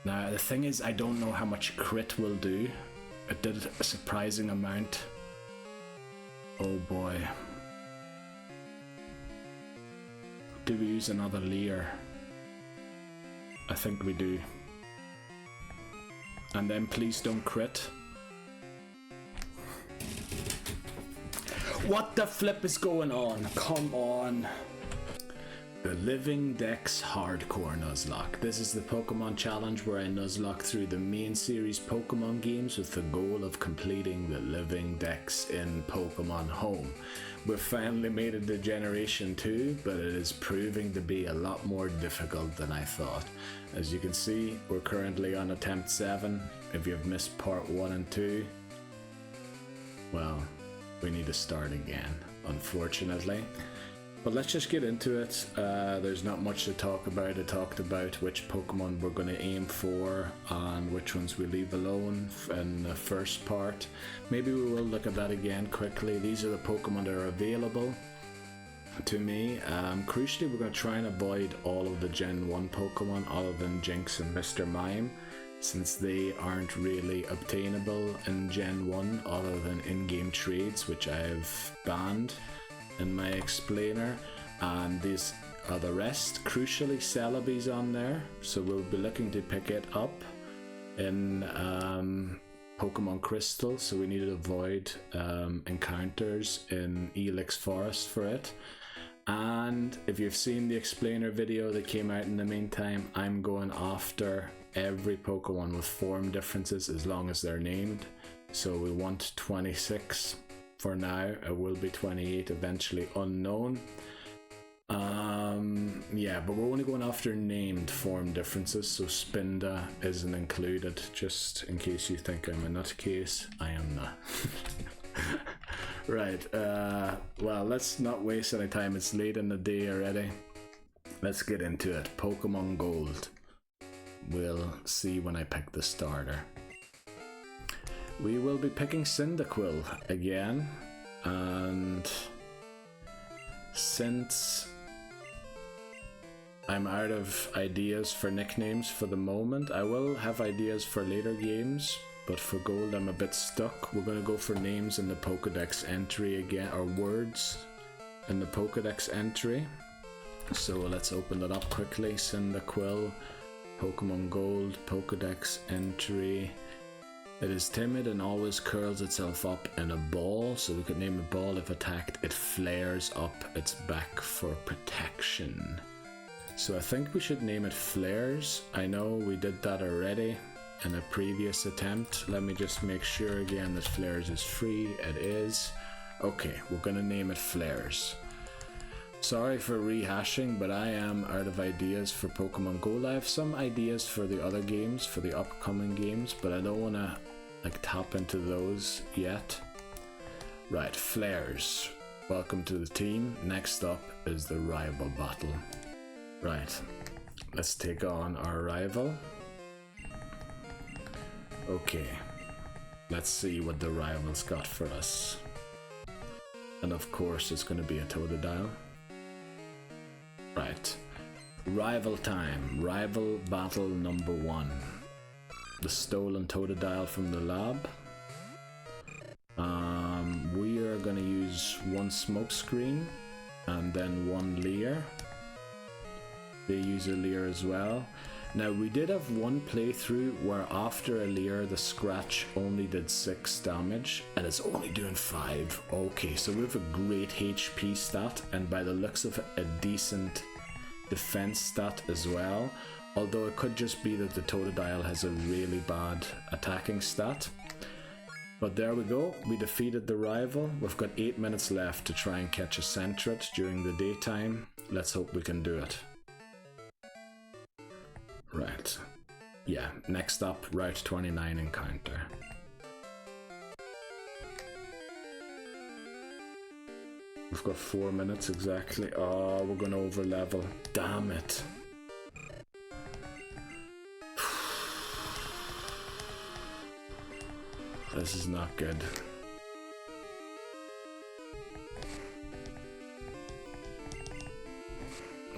Now the thing is, I don't know how much crit will do. It did a surprising amount. Oh boy. Do we use another Leer? I think we do. And then please don't crit. What the flip is going on? Come on. The Living Dex Hardcore Nuzlocke. This is the Pokemon challenge where I nuzlocke through the main series Pokemon games with the goal of completing the Living Dex in Pokemon Home. We've finally made it to Generation 2, but it is proving to be a lot more difficult than I thought. As you can see, we're currently on attempt 7. If you've missed part 1 and 2, well, we need to start again, unfortunately. But let's just get into it. There's not much to talk about. I talked about which Pokemon we're going to aim for and which ones we leave alone in the first part. Maybe we will look at that again quickly. These are the Pokemon that are available to me. Crucially, we're going to try and avoid all of the Gen 1 Pokemon other than Jinx and Mr. Mime, since they aren't really obtainable in Gen 1 other than in-game trades, which I've banned in my explainer. And these are the rest. Crucially, Celebi's on there, so we'll be looking to pick it up in Pokemon Crystal, so we need to avoid encounters in Elix Forest for it. And if you've seen the explainer video that came out in the meantime, I'm going after every Pokemon with form differences as long as they're named. So we want 26 for now. It will be 28 eventually, unknown. Yeah, but we're only going after named form differences, so Spinda isn't included, just in case you think I'm a nutcase. I am not. Right, well, let's not waste any time. It's late in the day already. Let's get into it. Pokemon Gold. We'll see when I pick the starter. We will be picking Cyndaquil again, and since I'm out of ideas for nicknames for the moment, I will have ideas for later games, but for Gold I'm a bit stuck. We're going to go for names in the Pokédex entry again, or words in the Pokédex entry. So let's open it up quickly. Cyndaquil, Pokemon Gold, Pokédex entry. It is timid and always curls itself up in a ball, so we could name a ball. If attacked, it flares up its back for protection. So I think we should name it Flares. I know we did that already in a previous attempt. Let me just make sure again that Flares is free. It is. Okay, we're gonna name it Flares. Sorry for rehashing, but I am out of ideas for Pokemon Gold. I have some ideas for the other games, for the upcoming games, but I don't want to tap into those yet. Right, Flares. Welcome to the team. Next up is the rival battle. Right, let's take on our rival. Okay, let's see what the rival's got for us. And of course it's going to be a Totodile. Right, rival time, rival battle number 1. The stolen Totodile from the lab. We are going to use 1 Smokescreen and then 1 Leer. They use a Leer as well. Now we did have one playthrough where after a Leer the scratch only did 6 damage and it's only doing 5. Okay, so we have a great HP stat and by the looks of it a decent defense stat as well, although it could just be that the Totodile has a really bad attacking stat. But there we go, we defeated the rival. We've got 8 minutes left to try and catch a Sentret during the daytime. Let's hope we can do it. Right, yeah, next up, Route 29 encounter. We've got 4 minutes exactly. Oh, we're gonna over level. Damn it. This is not good.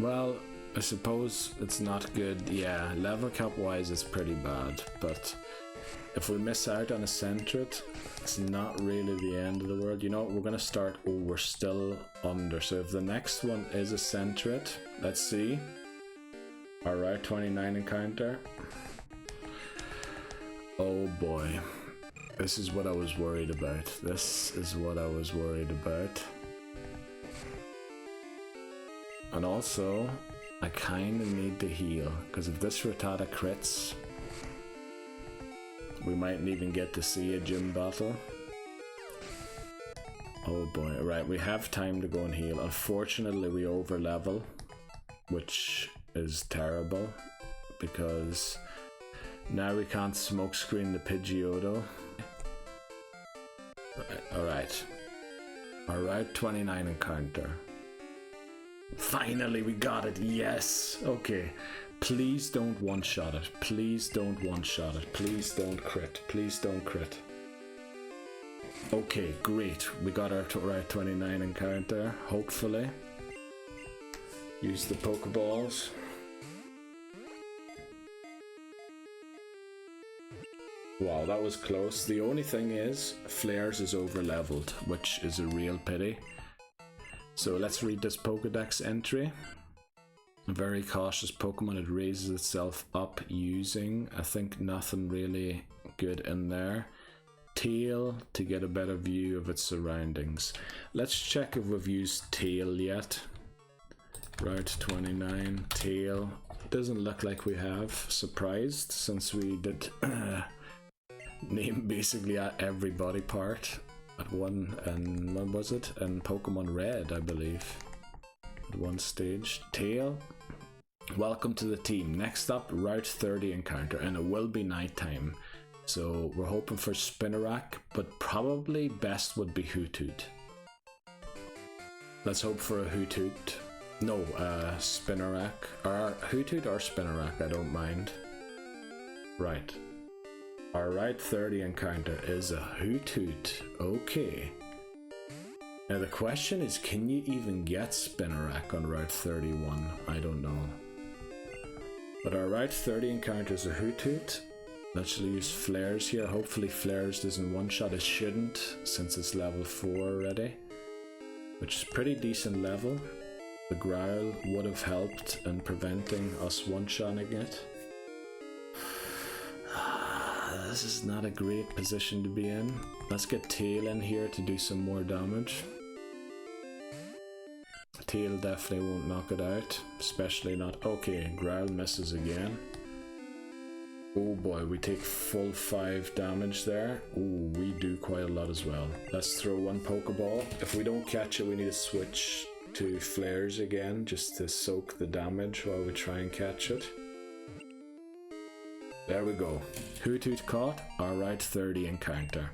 Well, I suppose it's not good. Yeah, level cap wise it's pretty bad, but if we miss out on a Sentret, it's not really the end of the world. You know what, we're gonna start, oh, we're still under, so if the next one is a Sentret, let's see. Alright, 29 encounter. Oh boy, this is what I was worried about. This is what I was worried about. And also, I kinda need to heal, because if this Rattata crits, we mightn't even get to see a gym battle. Oh boy, right, we have time to go and heal. Unfortunately, we over level, which is terrible, because now we can't smokescreen the Pidgeotto. Alright. Alright, 29 encounter. Finally, we got it. Yes. Okay. Please don't one-shot it. Please don't one-shot it. Please don't crit. Please don't crit. Okay, great. We got our right 29 encounter. Hopefully. Use the Pokeballs. Wow, that was close. The only thing is, Flares is over-leveled, which is a real pity. So let's read this Pokedex entry. A very cautious Pokemon, it raises itself up using, I think nothing really good in there. Tail, to get a better view of its surroundings. Let's check if we've used Tail yet. Route 29, Tail. Doesn't look like we have. Surprised, since we did name basically every body part at one, and what was it? And Pokemon Red, I believe. At one stage. Tail. Welcome to the team. Next up, Route 30 encounter, and it will be nighttime. So we're hoping for Spinarak, but probably best would be Hoothoot. Let's hope for a Hoothoot. No, Spinarak. Or Hoothoot or Spinarak, I don't mind. Right. Our Route 30 encounter is a Hoothoot. Okay. Now the question is, can you even get Spinarak on Route 31? I don't know. But our Route 30 encounter is a Hoothoot. Let's use Flares here. Hopefully Flares doesn't one-shot. It shouldn't, since it's level 4 already. Which is pretty decent level. The Growl would have helped in preventing us one-shotting it. This is not a great position to be in. Let's get Tail in here to do some more damage. Tail definitely won't knock it out, especially not. Okay, Growl misses again. Oh boy, we take full 5 damage there. Ooh, we do quite a lot as well. Let's throw one Pokeball. If we don't catch it, we need to switch to Flares again, just to soak the damage while we try and catch it. There we go. Hoothoot caught. Our Route 30 encounter.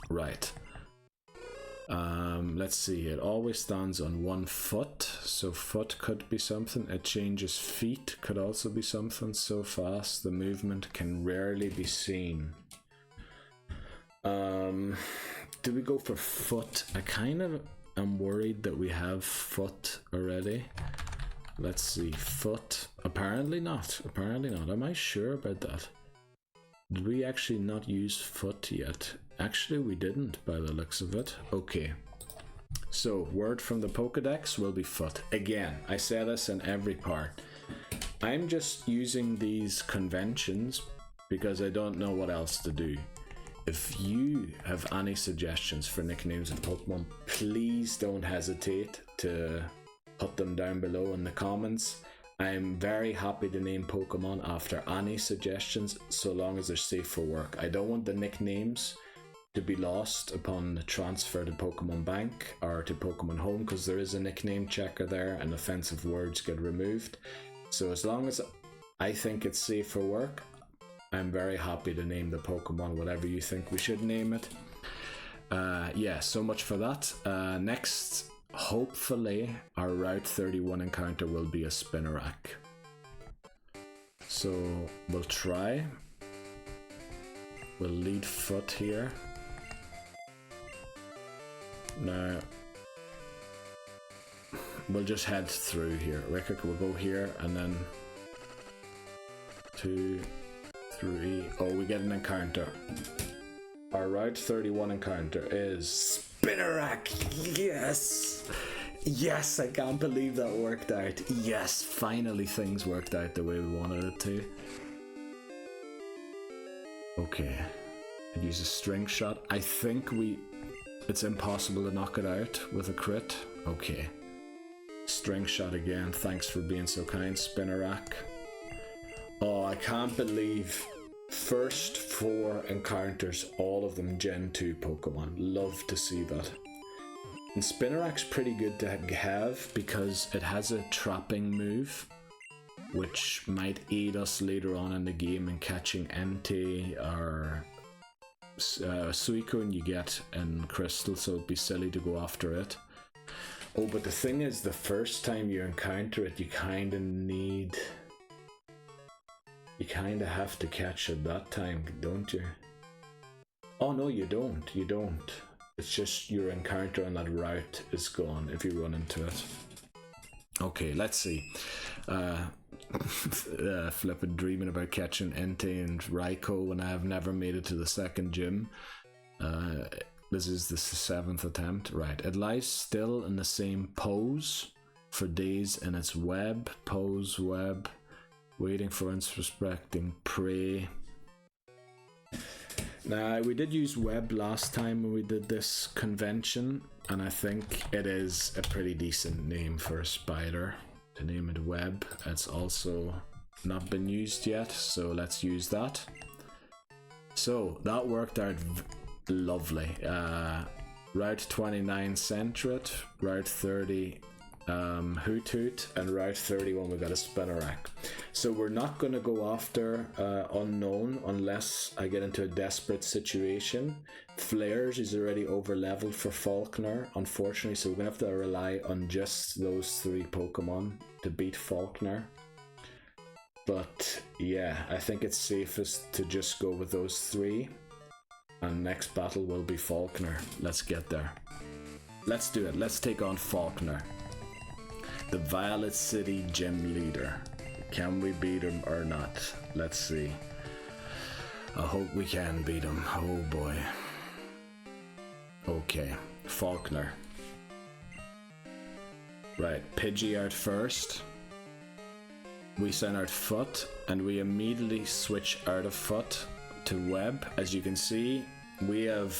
Right. Let's see. It always stands on 1 foot, so foot could be something. It changes feet, could also be something. So fast, the movement can rarely be seen. Do we go for foot? I kind of am worried that we have foot already. Let's see, foot. Apparently not. Apparently not. Am I sure about that? Did we actually not use foot yet? Actually, we didn't, by the looks of it. Okay. So, word from the Pokedex will be foot. Again, I say this in every part. I'm just using these conventions because I don't know what else to do. If you have any suggestions for nicknames in Pokemon, please don't hesitate to put them down below in the comments. I'm very happy to name Pokemon after any suggestions, so long as they're safe for work. I don't want the nicknames to be lost upon the transfer to Pokemon Bank or to Pokemon Home, because there is a nickname checker there and offensive words get removed. So as long as I think it's safe for work, I'm very happy to name the Pokemon whatever you think we should name it. Yeah, so much for that. Next, hopefully our Route 31 encounter will be a Spinarak. So we'll try. We'll lead foot here. Now, we'll just head through here. Rick, we'll go here and then 2, 3. Oh, we get an encounter. Our Route 31 encounter is Spinarak. Yes! Yes, I can't believe that worked out. Yes, finally things worked out the way we wanted it to. Okay. I'd use a string shot. I think it's impossible to knock it out with a crit. Okay. String shot again. Thanks for being so kind, Spinarak. Oh, I can't believe first 4 encounters, all of them Gen 2 Pokemon. Love to see that. And Spinarak's pretty good to have because it has a trapping move, which might aid us later on in the game in catching Entei or Suicune you get in Crystal, so it'd be silly to go after it. Oh, but the thing is, the first time you encounter it, you kind of have to catch it that time, don't you? Oh no, you don't. It's just your encounter on that route is gone if you run into it. Okay, let's see. Flippin' dreaming about catching Entei and Raikou when I have never made it to the 2nd gym. This is the 7th attempt. Right, it lies still in the same pose for days in its web, waiting for unsuspecting prey. Now, we did use web last time when we did this convention, and I think it is a pretty decent name for a spider to name it web. It's also not been used yet, so let's use that. So that worked out lovely. Route 29 Sentret, Route 30 Hoothoot, and Route 31 we got a Spinarak. So we're not going to go after Unknown unless I get into a desperate situation. Flares is already over leveled for Falkner, unfortunately, so we're going to have to rely on just those 3 Pokemon to beat Falkner. But yeah, I think it's safest to just go with those 3, and next battle will be Falkner. Let's get there. Let's do it. Let's take on Falkner, the Violet City gym leader. Can we beat him or not? Let's see. I hope we can beat him. Oh boy. Okay, Falkner. Right, Pidgeot first. We send out Foot, and we immediately switch out of Foot to Web. As you can see, we have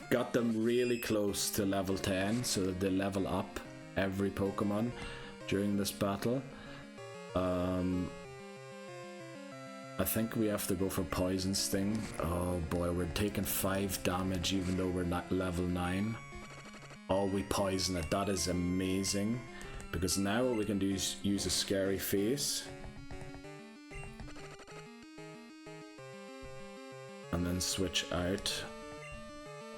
got them really close to level 10, so that they level up every Pokemon during this battle. I think we have to go for Poison Sting. Oh boy, we're taking 5 damage even though we're not level 9. Oh, we poison it. That is amazing, because now what we can do is use a Scary Face and then switch out.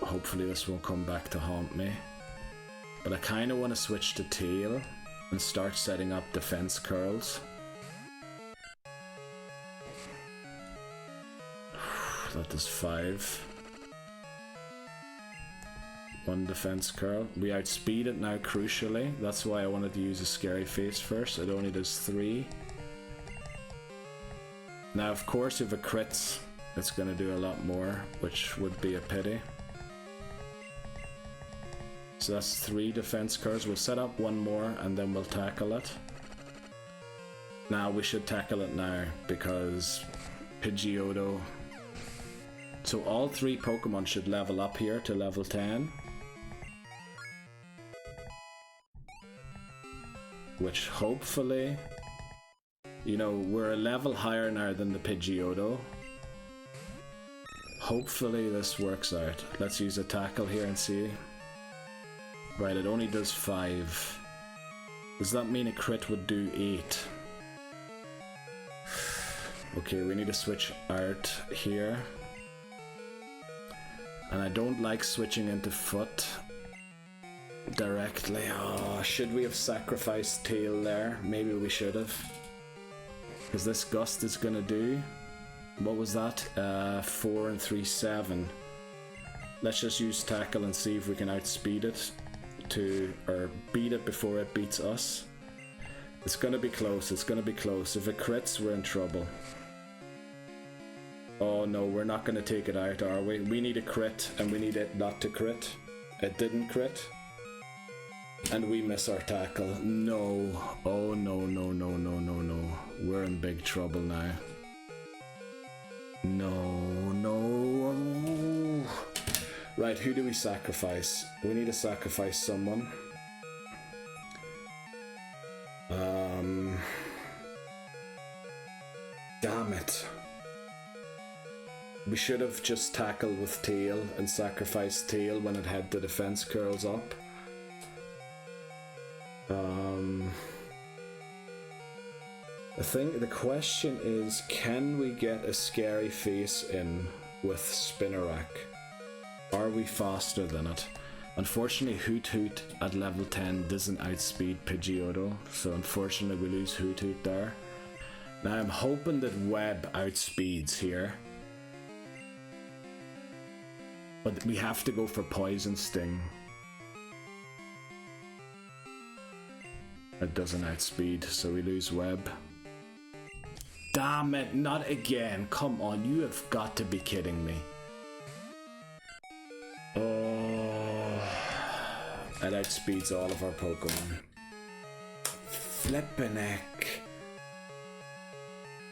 Hopefully this won't come back to haunt me. But I kind of want to switch to Tail and start setting up defense curls. That does 5. 1 defense curl. We outspeed it now, crucially. That's why I wanted to use a Scary Face first. It only does 3. Now, of course, if it crits, it's going to do a lot more, which would be a pity. So that's 3 defense curls. We'll set up 1 more and then we'll tackle it. Now we should tackle it now because Pidgeotto. So all 3 Pokemon should level up here to level 10. Which hopefully, you know, we're a level higher now than the Pidgeotto. Hopefully this works out. Let's use a tackle here and see. Right, it only does 5. Does that mean a crit would do 8? Okay, we need to switch out here. And I don't like switching into Foot directly. Oh, should we have sacrificed Tail there? Maybe we should have. Because this Gust is gonna do... What was that? 4 and 3, 7. Let's just use Tackle and see if we can outspeed it. to, or beat it before it beats us. It's gonna be close, it's gonna be close. If it crits, we're in trouble. Oh no, we're not gonna take it out, are we? We need a crit, and we need it not to crit. It didn't crit. And we miss our tackle. No. Oh no, no, no, no, no, no. We're in big trouble now. No, no. Right, who do we sacrifice? We need to sacrifice someone. Damn it. We should have just tackled with tail and sacrificed tail when it had the defense curls up. The question is, can we get a scary face in with Spinarak? Are we faster than it? Unfortunately, Hoothoot at level 10 doesn't outspeed Pidgeotto, so unfortunately we lose Hoothoot there. Now I'm hoping that Web outspeeds here. But we have to go for Poison Sting. It doesn't outspeed, so we lose Web. Damn it, not again. Come on, you have got to be kidding me. Oh, it outspeeds all of our Pokemon. Flippin' heck.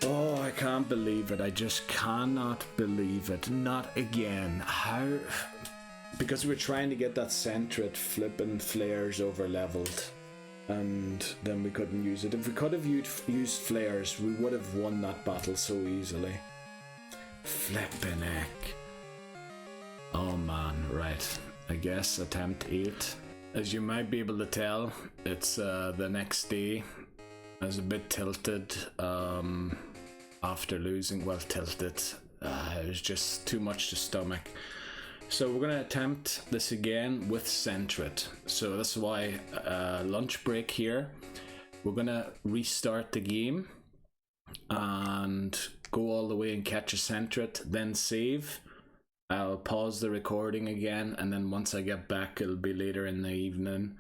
Oh, I can't believe it. I just cannot believe it. Not again. How? Because we were trying to get that Sentret flippin' flares over leveled. And then we couldn't use it. If we could have used flares, we would have won that battle so easily. Flippin' heck. Oh man, right. I guess attempt 8. As you might be able to tell, it's the next day. I was a bit tilted after losing. Well, tilted. It was just too much to stomach. So we're going to attempt this again with Sentret. So that's why lunch break here. We're going to restart the game and go all the way and catch a Sentret, then save. I'll pause the recording again, and then once I get back, it'll be later in the evening.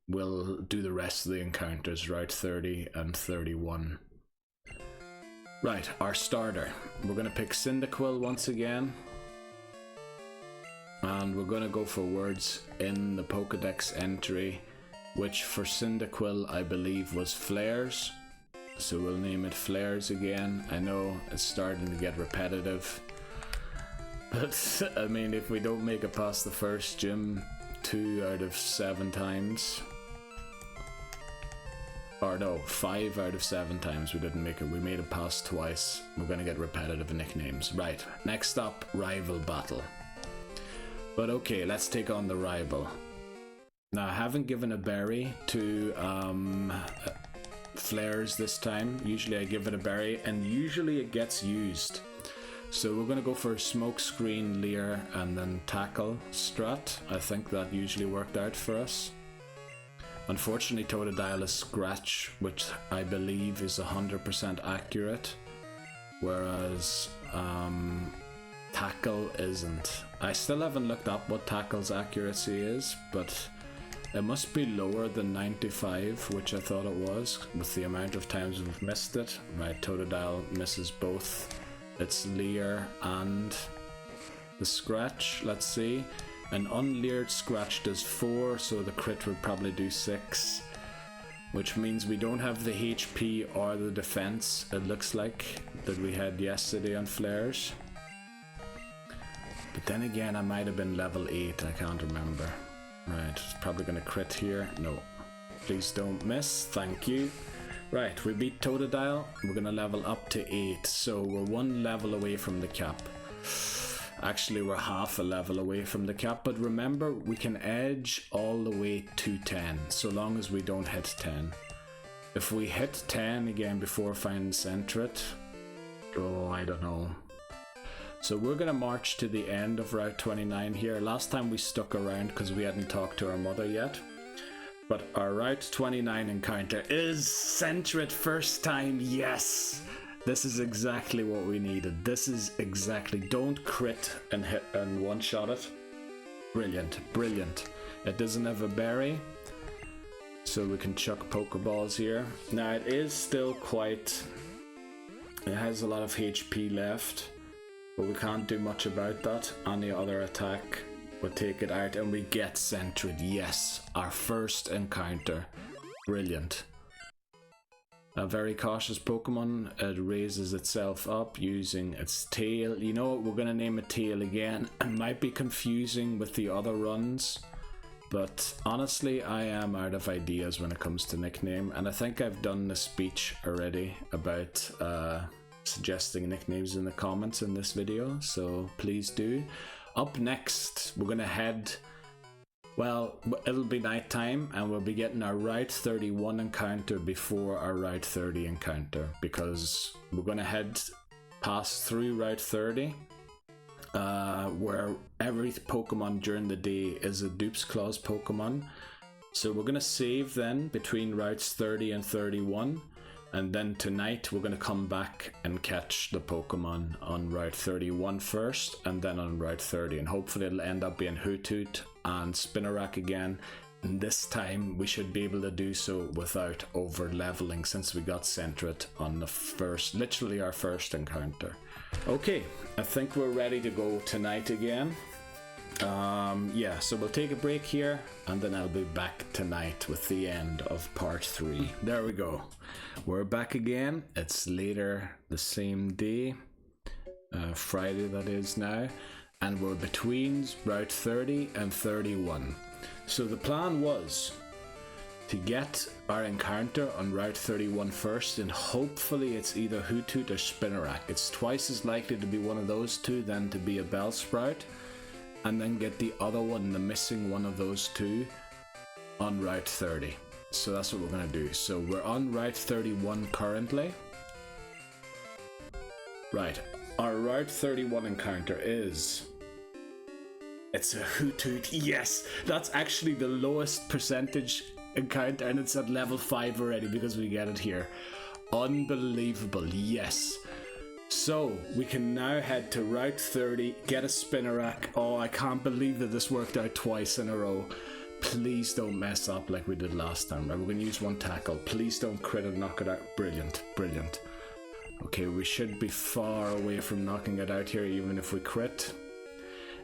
We'll do the rest of the encounters, Route 30 and 31. Right, our starter. We're going to pick Cyndaquil once again. And we're going to go for words in the Pokédex entry, which for Cyndaquil I believe was Flares. So we'll name it Flares again. I know it's starting to get repetitive. But, I mean, if we don't make it past the first gym 2 out of 7 times... Or no, 5 out of 7 times we didn't make it. We made it past twice. We're going to get repetitive nicknames. Right, next up, Rival Battle. But okay, let's take on the rival. Now, I haven't given a berry to Flares this time. Usually I give it a berry, and usually it gets used. So we're going to go for Smokescreen, Leer, and then Tackle Strat. I think that usually worked out for us. Unfortunately, Totodile is Scratch, which I believe is 100% accurate. Whereas... Tackle isn't. I still haven't looked up what Tackle's accuracy is, but it must be lower than 95, which I thought it was, with the amount of times we've missed it. Right, Totodile misses both its Leer and the Scratch. Let's see. An unleered Scratch does 4, so the crit would probably do 6, which means we don't have the HP or the defense, it looks like, that we had yesterday on Flares. But then again, I might have been level 8, I can't remember. Right, it's probably going to crit here. No. Please don't miss, thank you. Right, we beat Totodile. We're going to level up to 8, so we're 1 level away from the cap. Actually, we're half a level away from the cap, but remember, we can edge all the way to 10, so long as we don't hit 10. If we hit 10 again before finding Sentret, oh, I don't know. So we're going to march to the end of Route 29 here. Last time we stuck around because we hadn't talked to our mother yet. But our Route 29 encounter is Sentret first time, yes! This is exactly what we needed. This is exactly, don't crit and hit and one-shot it. Brilliant, brilliant. It doesn't have a berry, so we can chuck Pokeballs here. Now it is still quite... It has a lot of HP left, but we can't do much about that. Any other attack would take it out, and we get Sentret. Yes, our first encounter. Brilliant. A very cautious Pokemon. It raises itself up using its tail. You know what, we're going to name it Tail again. It might be confusing with the other runs, but honestly I am out of ideas when it comes to nickname, and I think I've done the speech already about suggesting nicknames in the comments in this video, so please do. Up next, we're going to head... Well, it'll be nighttime, and we'll be getting our Route 31 encounter before our Route 30 encounter, because we're going to pass through Route 30, where every Pokemon during the day is a Dupes Clause Pokemon. So we're going to save then between Routes 30 and 31, and then tonight we're going to come back and catch the Pokemon on Route 31 first, and then on Route 30, and hopefully it'll end up being Hoothoot and Spinarak again, and this time we should be able to do so without over leveling, since we got Sentret on the first, literally our first encounter. Okay, I think we're ready to go tonight again. Yeah, so we'll take a break here, and then I'll be back tonight with the end of part 3. There we go. We're back again. It's later the same day, Friday that is now, and we're between Route 30 and 31. So the plan was to get our encounter on Route 31 first, and hopefully it's either Hoothoot or Spinarak. It's twice as likely to be one of those two than to be a Bellsprout, and then get the other one, the missing one of those two, on Route 30. So that's what we're going to do. So we're on Route 31 currently. Right, our Route 31 encounter is... It's a Hoothoot. Yes, that's actually the lowest percentage encounter, and it's at level 5 already because we get it here. Unbelievable, yes. So we can now head to Route 30, get a Spinarak. Oh, I can't believe that this worked out twice in a row. Please don't mess up like we did last time. Right, we're going to use one tackle. Please don't crit and knock it out. Brilliant, brilliant. Okay, we should be far away from knocking it out here, even if we crit.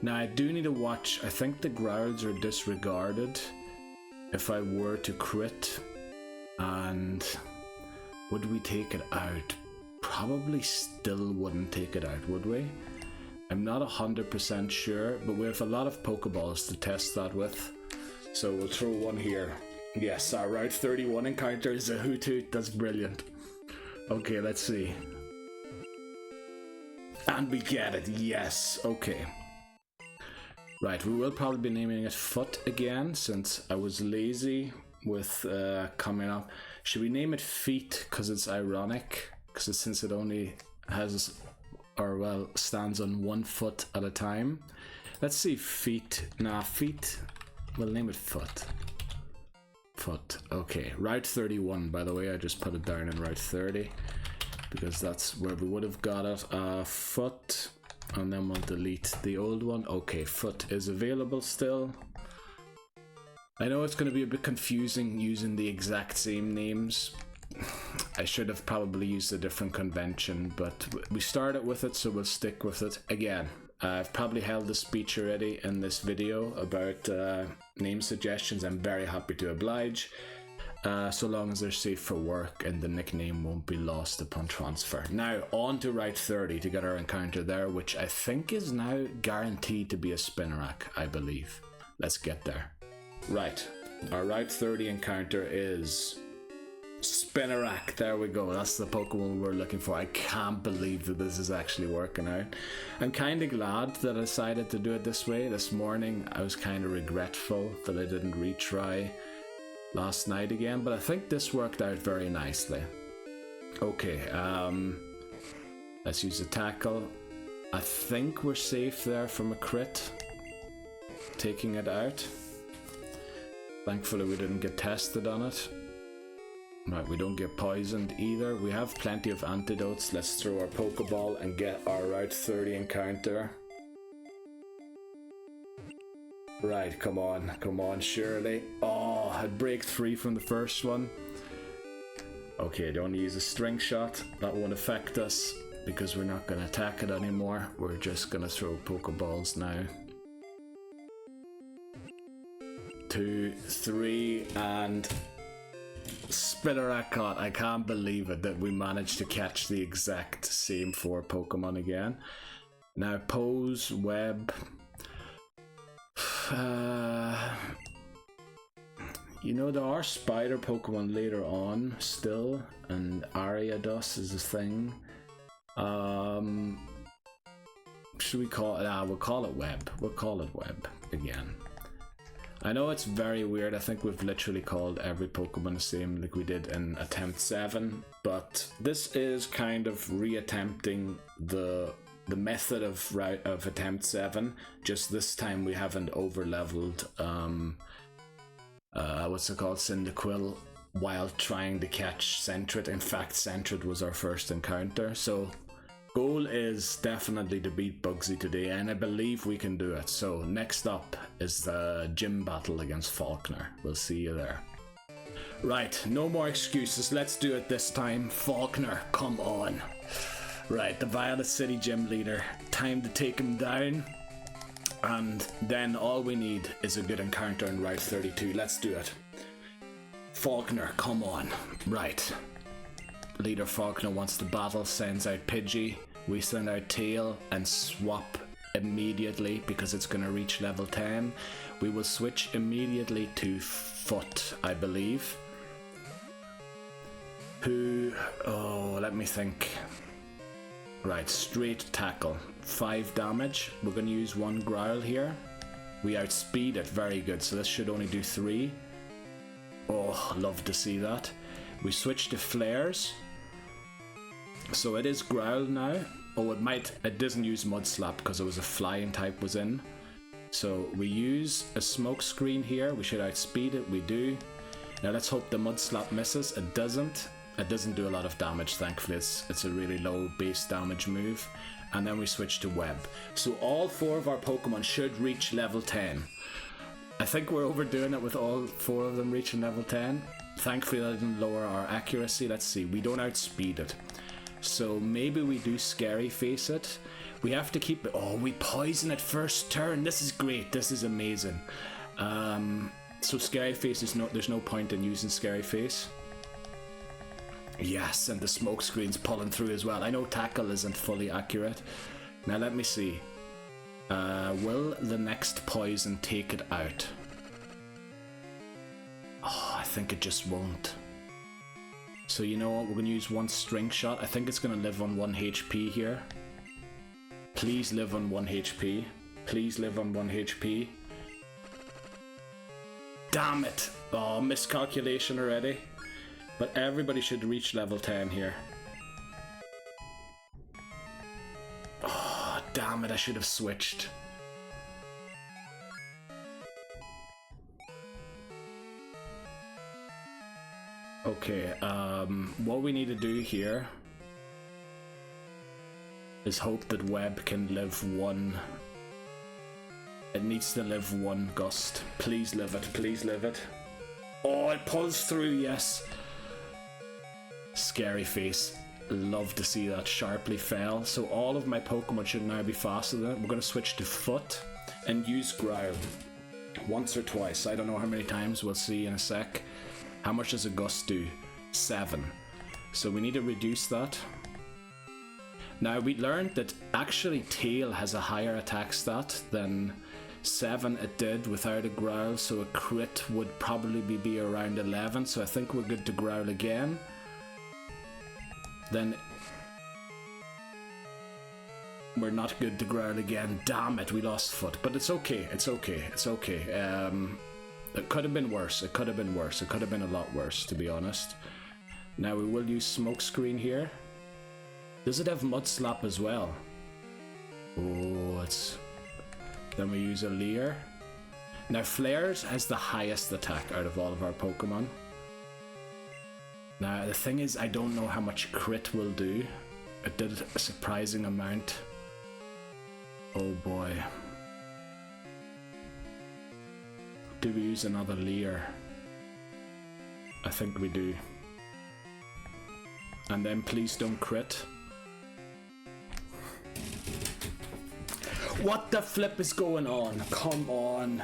Now I do need to watch. I think the growls are disregarded if I were to crit. And would we take it out? Probably still wouldn't take it out, would we? I'm not 100% sure, but we have a lot of Pokeballs to test that with. So we'll throw one here. Yes, our Route 31 encounter is a Hoothoot. That's brilliant. Okay, let's see. And we get it, yes, okay. Right, we will probably be naming it Foot again, since I was lazy with coming up. Should we name it Feet, because it's ironic? Because since it only has, or well, stands on one foot at a time. Let's see, Feet. Nah, Feet. We'll name it Foot. Foot. Okay. Route 31, by the way. I just put it down in Route 30. Because that's where we would have got it. Foot. And then we'll delete the old one. Okay, Foot is available still. I know it's going to be a bit confusing using the exact same names. I should have probably used a different convention, but we started with it, so we'll stick with it. Again, I've probably held a speech already in this video about name suggestions. I'm very happy to oblige, so long as they're safe for work and the nickname won't be lost upon transfer. Now, on to Route 30 to get our encounter there, which I think is now guaranteed to be a Spinarak, I believe. Let's get there. Right, our Route 30 encounter is... Spinarak, there we go. That's the Pokemon we're looking for. I can't believe that this is actually working out. I'm kind of glad that I decided to do it this way. This morning I was kind of regretful that I didn't retry last night again, but I think this worked out very nicely. Okay, let's use a tackle. I think we're safe there from a crit, taking it out. Thankfully we didn't get tested on it. Right, we don't get poisoned either. We have plenty of antidotes. Let's throw our Pokeball and get our Route 30 encounter. Right, come on, surely. Oh, I'd break 3 from the first one. Okay, I don't use a string shot. That won't affect us because we're not going to attack it anymore. We're just going to throw Pokeballs now. 2, 3, and Spinarak caught. I can't believe it that we managed to catch the exact same 4 Pokemon again. Now, pose, web. You know, there are spider Pokemon later on still, and Ariados is a thing. Should we call it? We'll call it web. We'll call it web again. I know it's very weird. I think we've literally called every Pokemon the same like we did in Attempt 7, but this is kind of reattempting the method of Attempt 7, just this time we haven't over-leveled, what's it called, Cyndaquil, while trying to catch Sentret. In fact, Sentret was our first encounter, so goal is definitely to beat Bugsy today, and I believe we can do it. So next up is the gym battle against Falkner. We'll see you there. Right, no more excuses, let's do it this time. Falkner, come on. Right, the Violet City gym leader. Time to take him down. And then all we need is a good encounter in Route 32. Let's do it. Falkner, come on. Right. Leader Falkner wants to battle, sends out Pidgey. We send out Tail and swap immediately because it's going to reach level 10. We will switch immediately to Foot, I believe. Let me think. Right, straight tackle, 5 damage. We're going to use 1 growl here. We outspeed it, very good, so this should only do 3. Oh, love to see that. We switch to flares. So it is growl now. Oh, it doesn't use mud slap because it was a flying type was in. So we use a smoke screen here. We should outspeed it, we do. Now let's hope the mud slap misses. It doesn't. It doesn't do a lot of damage, thankfully. It's a really low base damage move. And then we switch to web. So all 4 of our Pokemon should reach level 10. I think we're overdoing it with all 4 of them reaching level 10. Thankfully that didn't lower our accuracy. Let's see, we don't outspeed it. So maybe we do Scary Face it. We have to keep it. Oh, we poison it first turn. This is great. This is amazing. So Scary Face is there's no point in using Scary Face. Yes, and the smoke screen's pulling through as well. I know Tackle isn't fully accurate. Now let me see. Will the next poison take it out? Oh, I think it just won't. So you know what, we're going to use 1 string shot. I think it's going to live on 1 HP here. Please live on 1 HP. Please live on 1 HP. Damn it! Oh, miscalculation already. But everybody should reach level 10 here. Oh, damn it, I should have switched. Okay, what we need to do here is hope that Web can live 1. It needs to live 1 gust. Please live it, please live it. Oh, it pulls through, yes. Scary Face. Love to see that. Sharply fell. So all of my Pokemon should now be faster than it. We're going to switch to Foot and use Growl. Once or twice. I don't know how many times. We'll see in a sec. How much does a Gust do? 7. So we need to reduce that. Now we learned that actually Tail has a higher attack stat than 7 it did without a Growl. So a crit would probably be around 11. So I think we're good to Growl again. Then we're not good to Growl again. Damn it, we lost Foot. But it's okay, it's okay, it's okay. It could have been worse, it could have been worse. It could have been a lot worse, to be honest. Now we will use Smoke Screen here. Does it have Mud Slap as well? Oh, it's... Then we use a Leer. Now Flares has the highest attack out of all of our Pokemon. Now the thing is, I don't know how much crit will do. It did a surprising amount. Oh boy. do we use another layer? I think we do. And then please don't crit. What the flip is going on? Come on.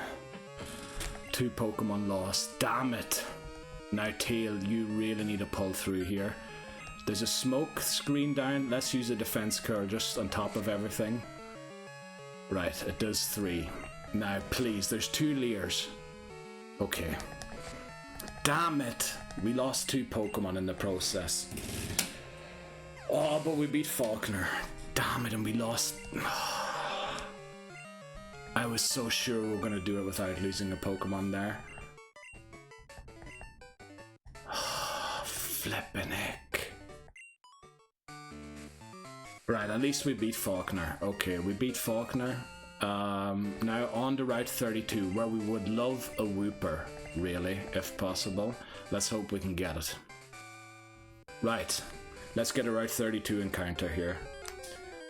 2 Pokemon lost. Damn it. Now Tail, you really need to pull through here. There's a smoke screen down. Let's use a defense curl just on top of everything. Right, it does 3. Now please, there's 2 layers. Okay. Damn it. We lost 2 Pokemon in the process. Oh, but we beat Falkner. Damn it, and we lost... I was so sure we were going to do it without losing a Pokemon there. Flippin' heck. Right, at least we beat Falkner. Okay, we beat Falkner. Now on to Route 32, where we would love a Wooper, really, if possible. Let's hope we can get it. Right, let's get a Route 32 encounter here.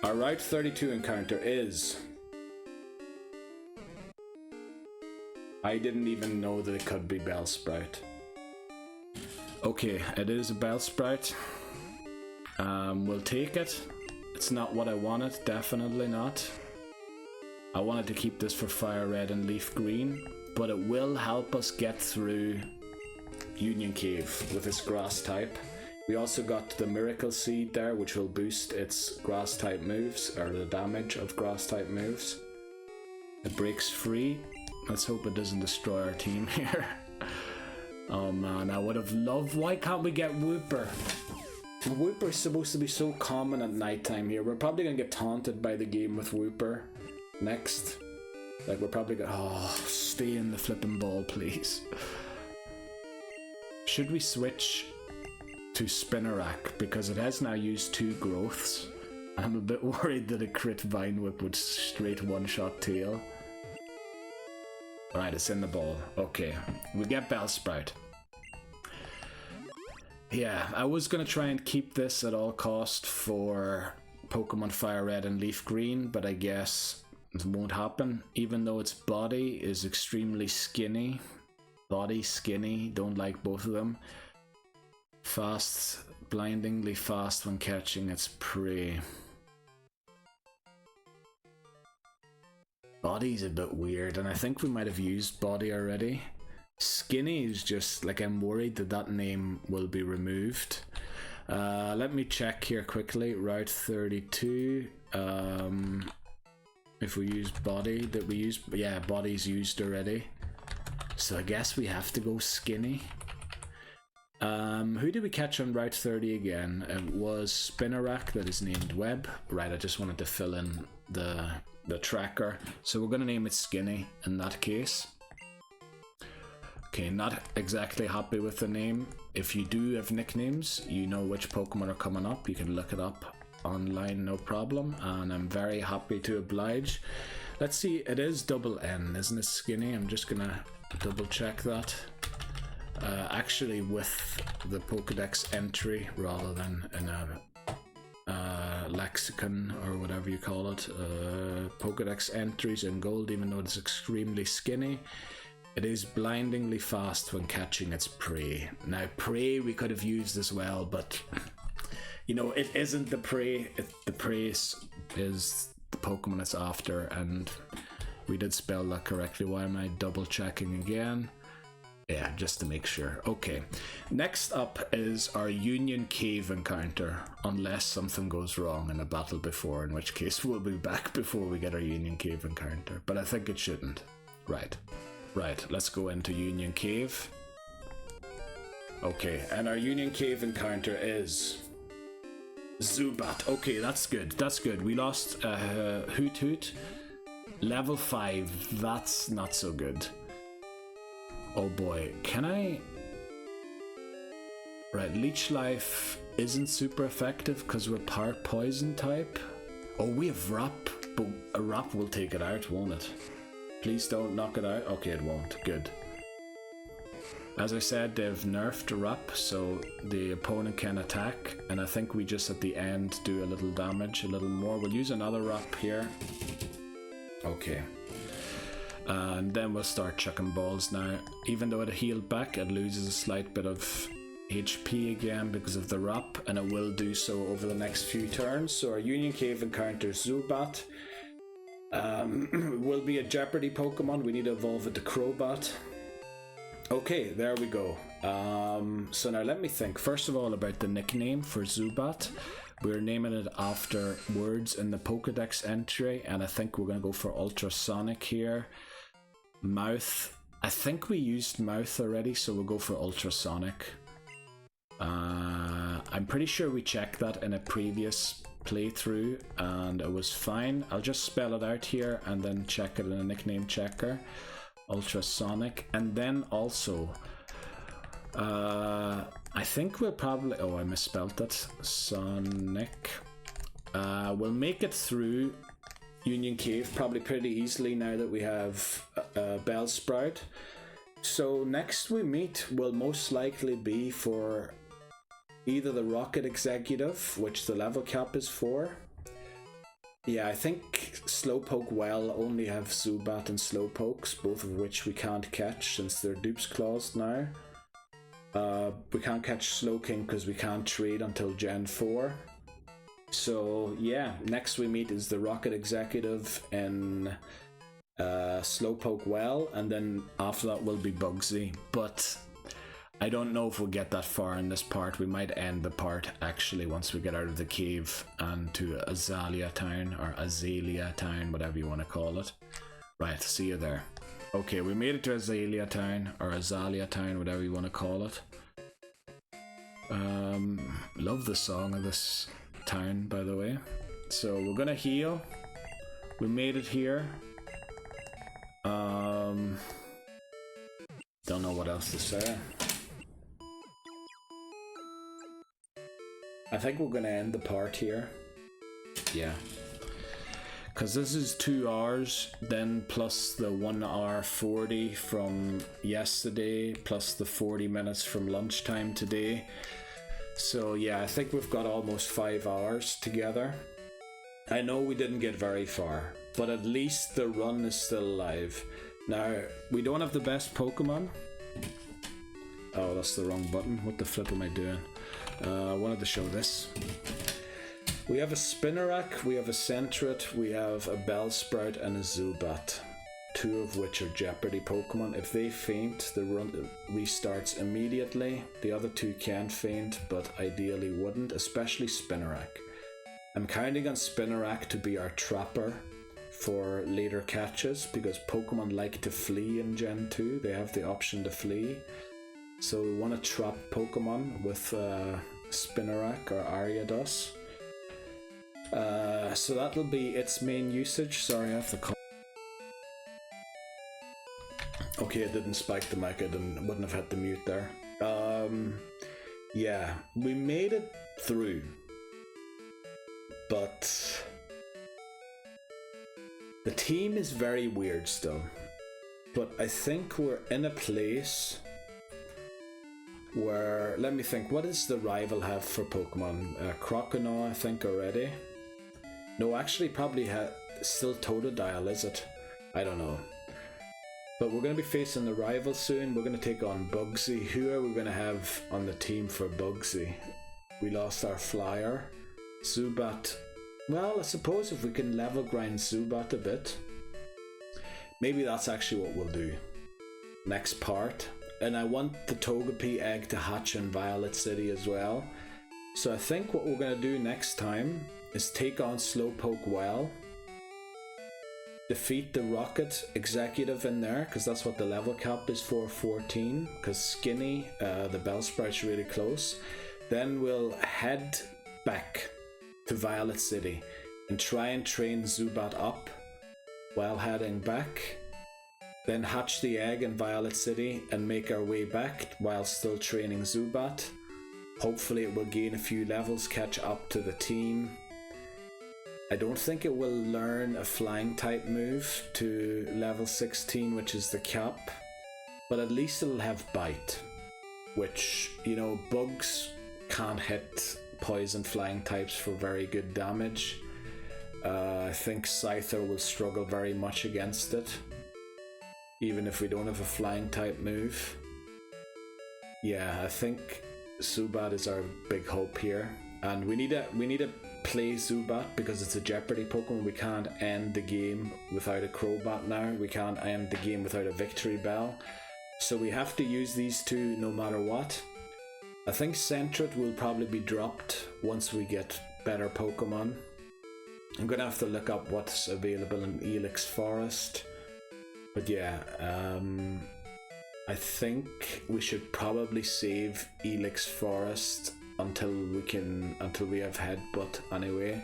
Our Route 32 encounter is... I didn't even know that it could be Bellsprout. Okay, it is a Bellsprout. We'll take it. It's not what I wanted, definitely not. I wanted to keep this for Fire Red and Leaf Green, but it will help us get through Union Cave with its grass type. We also got the Miracle Seed there, which will boost its grass type moves, or the damage of grass type moves. It breaks free. Let's hope it doesn't destroy our team here. Oh man, I would have loved... Why can't we get Wooper? Wooper is supposed to be so common at nighttime here. We're probably gonna get taunted by the game with Wooper next. Like, we're probably gonna... Oh, stay in the flipping ball, please. Should we switch to Spinarak? Because it has now used 2 growths. I'm a bit worried that a crit Vine Whip would straight one-shot Tail. Alright, it's in the ball. Okay, we get Bellsprout. Yeah, I was gonna try and keep this at all cost for Pokemon Fire Red and Leaf Green, but I guess it won't happen. Even though its body is extremely skinny. Body, skinny, don't like both of them. Fast, blindingly fast when catching its prey. Body's a bit weird, and I think we might have used Body already. Skinny is just, like, I'm worried that that name will be removed. Let me check here quickly. Route 32. If we use Body, did we use... Yeah, Body's used already. So I guess we have to go Skinny. Who did we catch on Route 30 again? It was Spinarak that is named Web. Right, I just wanted to fill in the tracker. So we're going to name it Skinny in that case. Okay, not exactly happy with the name. If you do have nicknames, you know which Pokemon are coming up. You can look it up online, no problem. And I'm very happy to oblige. Let's see, it is double N, isn't it, Skinny? I'm just going to double check that. Actually with the Pokedex entry rather than in a lexicon or whatever you call it. Pokedex entries in Gold, even though it's extremely skinny, it is blindingly fast when catching its prey. Now prey we could have used as well, but you know, it isn't the prey. The prey is the Pokemon it's after, and we did spell that correctly. Why am I double checking again? Yeah, just to make sure. Okay, next up is our Union Cave encounter, unless something goes wrong in a battle before, in which case we'll be back before we get our Union Cave encounter, but I think it shouldn't. Right, let's go into Union Cave. Okay, and our Union Cave encounter is Zubat. Okay, that's good. We lost Hoothoot, level 5, that's not so good. Oh boy, can I... Right, Leech Life isn't super effective because we're part poison type. Oh, we have Wrap, but a Wrap will take it out, won't it? Please don't knock it out. Okay, it won't. Good. As I said, they've nerfed Wrap, so the opponent can attack, and I think we just at the end do a little damage, a little more. We'll use another Wrap here. Okay. And then we'll start chucking balls now. Even though it healed back, it loses a slight bit of HP again because of the wrap, and it will do so over the next few turns. So our Union Cave encounters Zubat. Will be a Jeopardy Pokemon. We need to evolve it to Crobat. Okay, there we go. So now let me think first of all about the nickname for Zubat. We're naming it after words in the Pokedex entry, and I think we're going to go for Ultrasonic here. Mouth. I think we used Mouth already, so we'll go for Ultrasonic. I'm pretty sure we checked that in a previous playthrough and it was fine. I'll just spell it out here and then check it in a nickname checker. Ultrasonic. And then also I think we'll probably, oh I misspelled it, Sonic. We'll make it through Union Cave probably pretty easily now that we have Bellsprout. So next we meet will most likely be for either the Rocket Executive, which the level cap is for. Yeah, I think Slowpoke will only have Zubat and Slowpokes, both of which we can't catch since they're dupes claused now. We can't catch Slowking because we can't trade until Gen 4. So yeah, next we meet is the Rocket Executive in Slowpoke well, and then after that will be Bugsy. But I don't know if we'll get that far in this part. We might end the part actually once we get out of the cave and to Azalea Town, or Azalea Town, whatever you want to call it. Right, see you there. Okay, we made it to Azalea Town, or Azalea Town, whatever you want to call it. Love the song of this town, by the way. So we're gonna heal. We made it here. Don't know what else to say. I think we're gonna end the part here. Yeah. Because this is 2 hours, then plus the 1 hour 40 from yesterday, plus the 40 minutes from lunchtime today. So yeah, I think we've got almost 5 hours together. I know we didn't get very far, but at least the run is still alive. Now, we don't have the best Pokemon. Oh, that's the wrong button. What the flip am I doing? I wanted to show this. We have a Spinarak, we have a Sentret, we have a Bellsprout and a Zubat. 2 of which are Jeopardy Pokemon. If they faint, the run restarts immediately. The other 2 can faint, but ideally wouldn't, especially Spinarak. I'm counting on Spinarak to be our trapper for later catches, because Pokemon like to flee in Gen 2. They have the option to flee. So we want to trap Pokemon with Spinarak or Ariados. So that'll be its main usage. Sorry, I have to call. Okay, it didn't spike the mic. I wouldn't have had to mute there. Yeah, we made it through, but the team is very weird still. But I think we're in a place where, let me think, what does the rival have for Pokemon? Croconaw, I think, already. No, actually, probably still Totodile, is it? I don't know. But we're going to be facing the rival soon. We're going to take on Bugsy. Who are we going to have on the team for Bugsy? We lost our flyer. Zubat. Well, I suppose if we can level grind Zubat a bit, maybe that's actually what we'll do. Next part. And I want the Togepi egg to hatch in Violet City as well. So I think what we're going to do next time is take on Slowpoke well. Defeat the Rocket Executive in there, because that's what the level cap is for, 14. Because Skinny, the Bellsprout's really close. Then we'll head back to Violet City and try and train Zubat up while heading back. Then hatch the egg in Violet City and make our way back while still training Zubat. Hopefully it will gain a few levels, catch up to the team. I don't think it will learn a flying type move to level 16, which is the cap, but at least it'll have bite, which, you know, bugs can't hit poison flying types for very good damage. I think Scyther will struggle very much against it. even if we don't have a flying type move. Yeah, I think Zubat is our big hope here, and we need to play Zubat because it's a Jeopardy Pokemon. We can't end the game without a Crobat now. We can't end the game without a Victory Bell. So we have to use these two no matter what. I think Sentret will probably be dropped once we get better Pokemon. I'm gonna have to look up what's available in Elix Forest. But yeah, I think we should probably save Elix Forest until we have Headbutt anyway.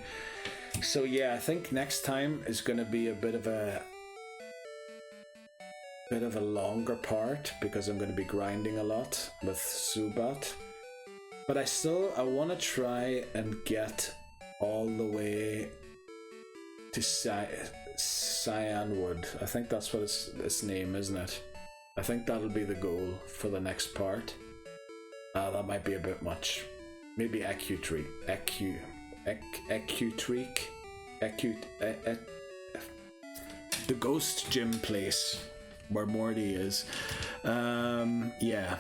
So yeah, I think next time is gonna be a bit of a longer part because I'm gonna be grinding a lot with Zubat. But I wanna try and get all the way to Cyanwood. I think that's what its name, isn't it? I think that'll be the goal for the next part. That might be a bit much. Maybe Ecutreak. The ghost gym place where Morty is. Yeah.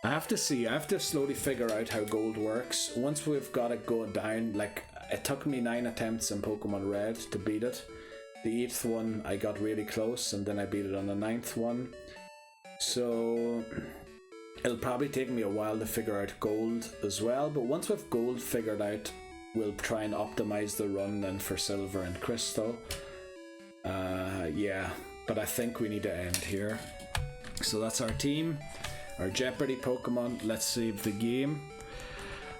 I have to slowly figure out how gold works. Once we've got it going down, like, it took me 9 attempts in Pokemon Red to beat it. The 8th one I got really close, and then I beat it on the 9th one. So it'll probably take me a while to figure out gold as well, but once we've gold figured out, we'll try and optimize the run then for silver and crystal. Yeah, but I think we need to end here. So that's our team, our Jeopardy Pokemon. Let's save the game.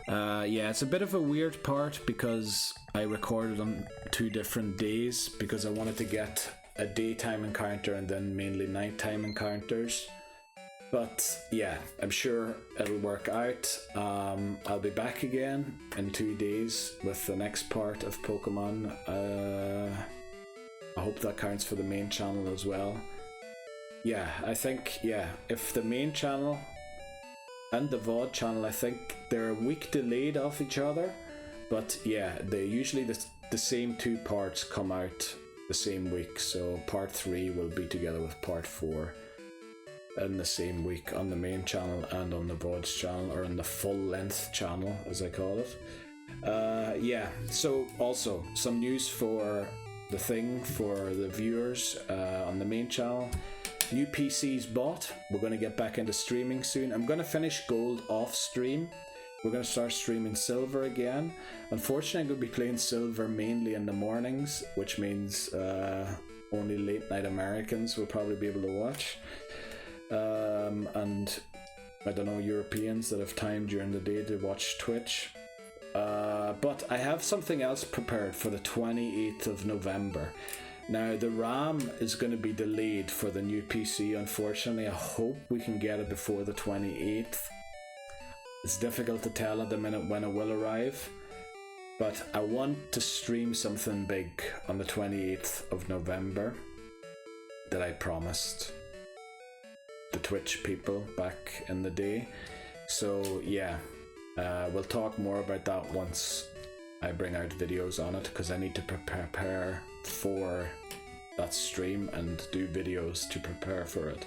Yeah, it's a bit of a weird part because I recorded on 2 different days because I wanted to get a daytime encounter and then mainly nighttime encounters. But yeah, I'm sure it'll work out. I'll be back again in 2 days with the next part of Pokemon. I hope that counts for the main channel as well. Yeah, I think, yeah, if the main channel and the VOD channel, I think they're a week delayed off each other, but yeah, they usually the same 2 parts come out the same week, so part 3 will be together with part 4 in the same week on the main channel and on the VOD's channel, or on the full length channel as I call it. Yeah, so also some news for the thing for the viewers on the main channel. New PCs bought. We're going to get back into streaming soon. I'm going to finish gold off stream. We're going to start streaming silver again. Unfortunately, I'm going to be playing silver mainly in the mornings, which means only late night Americans will probably be able to watch. And I don't know, Europeans that have time during the day to watch Twitch. But I have something else prepared for the 28th of November. Now, the RAM is going to be delayed for the new PC, unfortunately. I hope we can get it before the 28th. It's difficult to tell at the minute when it will arrive, but I want to stream something big on the 28th of November that I promised the Twitch people back in the day. So yeah, we'll talk more about that once I bring out videos on it, because I need to prepare for that stream and do videos to prepare for it.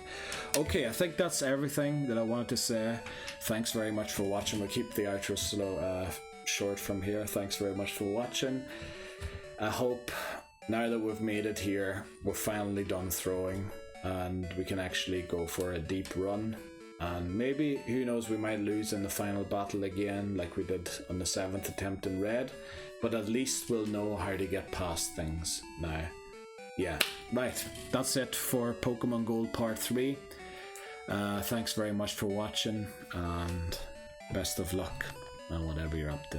Okay, I think that's everything that I wanted to say. Thanks very much for watching. We'll keep the outro short from here. Thanks very much for watching. I hope now that we've made it here, we're finally done throwing and we can actually go for a deep run. And maybe, who knows, we might lose in the final battle again like we did on the 7th attempt in Red, but at least we'll know how to get past things now. Yeah, right, that's it for Pokemon Gold Part 3. Thanks very much for watching, and best of luck on whatever you're up to.